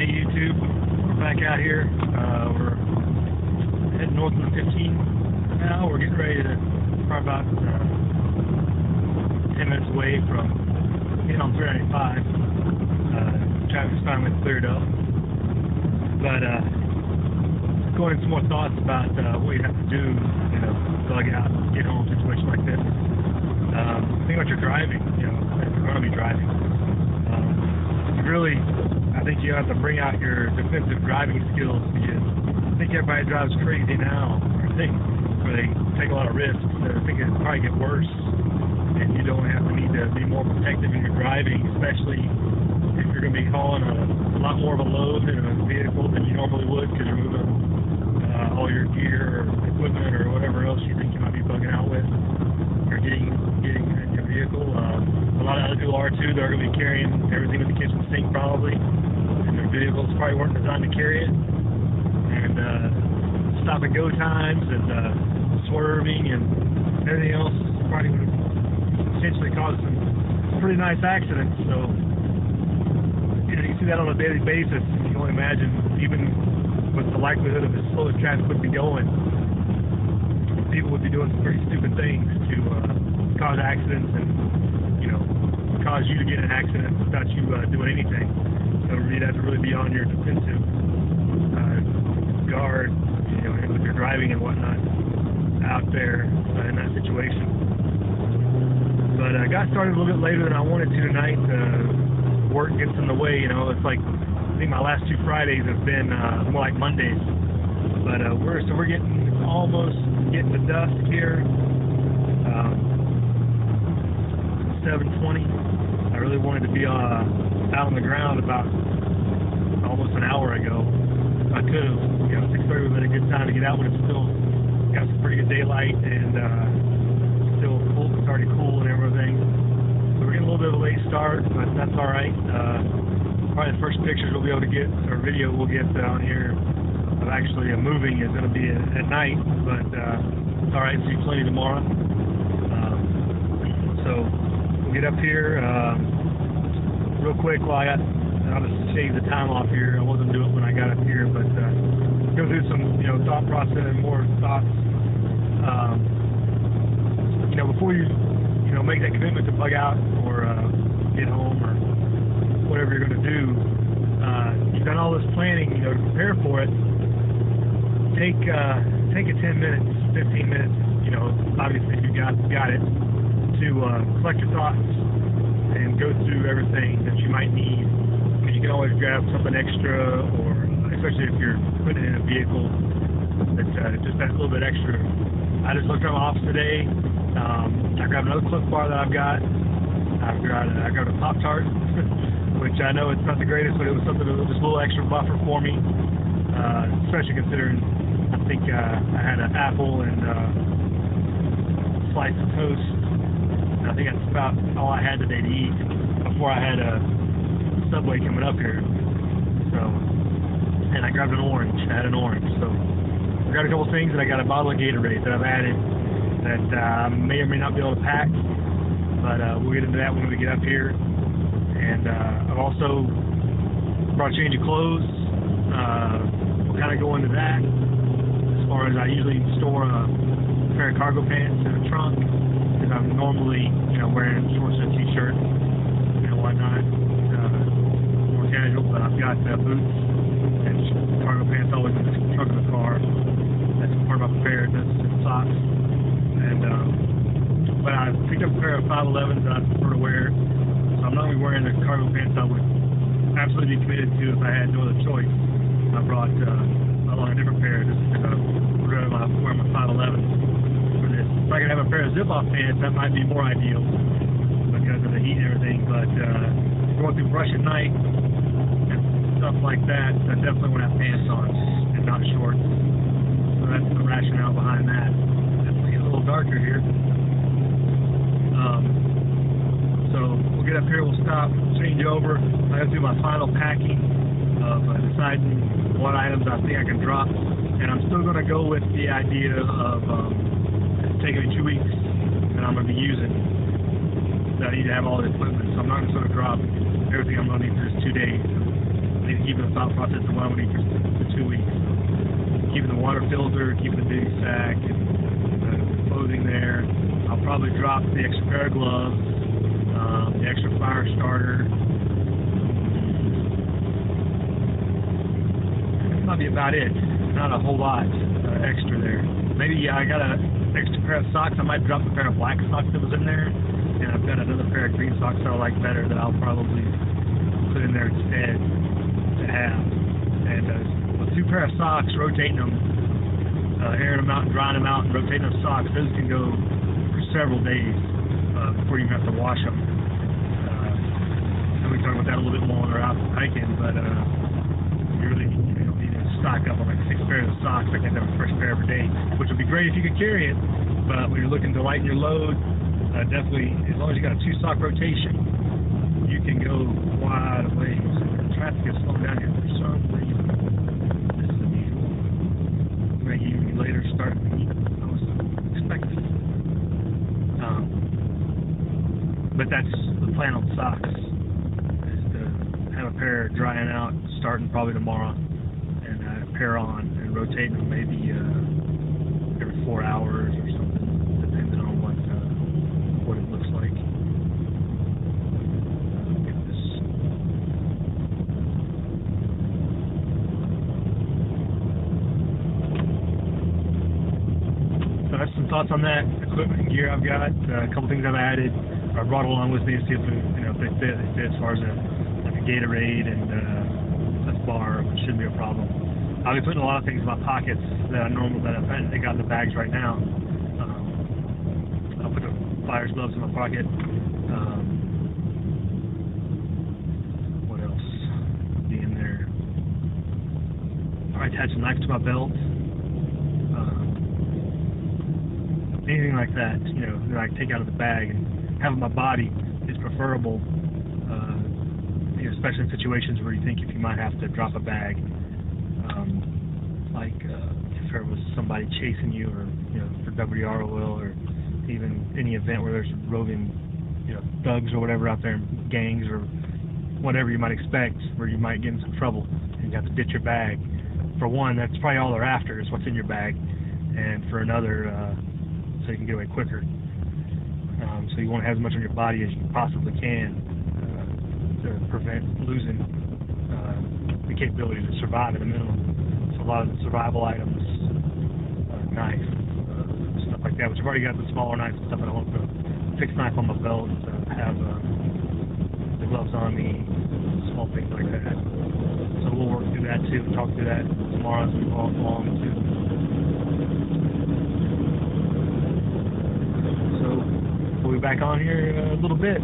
Hey YouTube, we're back out here. We're heading north on the 15 now. We're getting ready to, probably about 10 minutes away from getting on 395. Traffic's finally cleared up. But going into some more thoughts about what you have to do, bug out, get home, situation like this. Think about your driving, if you're going to be driving. I think you have to bring out your defensive driving skills, because I think everybody drives crazy now, or they take a lot of risks. I think it'll probably get worse, and you don't need to be more protective in your driving, especially if you're going to be hauling a lot more of a load in a vehicle than you normally would, because you're moving all your gear or equipment or whatever else you think you might be bugging out with, or getting in your vehicle. A lot of other people are too. They're going to be carrying everything in the kitchen sink probably, and their vehicles probably weren't designed to carry it. And stop and go times and swerving and everything else probably would potentially cause some pretty nice accidents. So you see that on a daily basis. You can only imagine, even with the likelihood of as slow as traffic would be going, people would be doing some pretty stupid things to cause accidents and cause you to get in an accident without you doing anything. So you'd have to really be on your defensive guard, with your driving and whatnot out there in that situation. But I got started a little bit later than I wanted to tonight. Work gets in the way. It's like, I think my last 2 Fridays have been more like Mondays. But we're almost getting to dusk here. 7:20. I really wanted to be out on the ground about almost an hour ago. I could have, 6:30 would have been a good time to get out when it's still got some pretty good daylight and still cool. It's already cool and everything. So we're getting a little bit of a late start, but that's all right. Probably the first pictures we'll be able to get, or video we'll get on here of actually moving is going to be at night, but it's all right. See plenty tomorrow. So we'll get up here real quick while I'll just shave the time off here. I wasn't doing it when I got up here, but go through some thought process and more thoughts. Before you make that commitment to bug out or get home or whatever you're going to do, you've done all this planning, to prepare for it. Take a 10 minutes, 15 minutes, obviously if you got it, to collect your thoughts and go through everything that you might need. Because you can always grab something extra, or especially if you're putting it in a vehicle that's just that little bit extra. I just looked at my office today. I grabbed another Cliff Bar that I've got. I grabbed a Pop-Tart, which I know it's not the greatest, but it was something that was just a little extra buffer for me, especially considering I think I had an apple and a slice of toast. I think that's about all I had today to eat before I had a Subway coming up here. So, and I grabbed an orange. I had an orange. So I got a couple things, and I got a bottle of Gatorade that I've added that I may or may not be able to pack, but we'll get into that when we get up here. And I've also brought a change of clothes. We'll kind of go into that. As far as I usually store a pair of cargo pants in the trunk, because I'm normally, wearing shorts and a t-shirt and whatnot, more casual. But I've got boots and cargo pants always in the trunk of the car. That's part of my preparedness, and socks. And but I picked up a pair of 511s that I prefer to wear. So I'm not going to be wearing the cargo pants I would absolutely be committed to if I had no other choice. I brought along a different pair just because I would rather wear my 511s for this. If I could have a pair of zip-off pants, that might be more ideal because of the heat and everything. But going through brush at night and stuff like that, I definitely want to have pants on and not shorts. So that's the rationale behind that. It's getting a little darker here. So we'll get up here, we'll stop, change over. I go through my final packing of deciding what items I think I can drop. And I'm still going to go with the idea of it's taking me 2 weeks and I'm going to be using that I need to have all the equipment. So I'm not just going to drop everything I'm going to need for just 2 days. need to keep in the thought process of what I'm going to eat for 2 weeks. Keeping the water filter, keeping the duty sack, and clothing there. I'll probably drop the extra pair of gloves, the extra fire starter. That might be about it. Not a whole lot extra there. Maybe I got an extra pair of socks. I might drop a pair of black socks that was in there, and I've got another pair of green socks that I like better that I'll probably put in there instead to have. And with 2 pair of socks, rotating them, airing them out and drying them out and rotating those socks, those can go for several days before you have to wash them. And we can talk about that a little bit more when we're out hiking, but you really need to stock up on like 6 pairs of socks. I can have a fresh pair every day, which would be great if you could carry it, but when you're looking to lighten your load, definitely, as long as you got a 2 sock rotation, you can go wide away. Traffic is slowing down here for some reason. This is unusual. It may even later start than I was expecting. But that's the plan on socks, is to have a pair drying out starting probably tomorrow, and a pair on and rotating them maybe every 4 hours or something, depending on what it looks like. So that's some thoughts on that equipment and gear I've got. A couple things I've added. I brought along with me to see if they fit. They fit as far as like a Gatorade and a bar, which shouldn't be a problem. I'll be putting a lot of things in my pockets that I got in the bags right now. I'll put the flyers gloves in my pocket. What else? Be in there. I'll attach a knife to my belt. Anything like that, that I can take out of the bag and have in my body is preferable, especially in situations where you think if you might have to drop a bag, like if there was somebody chasing you, or for WROL, or even any event where there's roving, thugs or whatever out there, gangs or whatever you might expect, where you might get in some trouble and you have to ditch your bag. For one, that's probably all they're after, is what's in your bag, and for another, so you can get away quicker. So you want to have as much on your body as you possibly can to prevent losing the capability to survive at a minimum. So a lot of the survival items, knife, stuff like that, which I've already got the smaller knives and stuff, but I want the fixed knife on my belt, have the gloves on me, small things like that. So we'll work through that too, talk through that tomorrow as we go along too. So we'll be back on here in a little bit.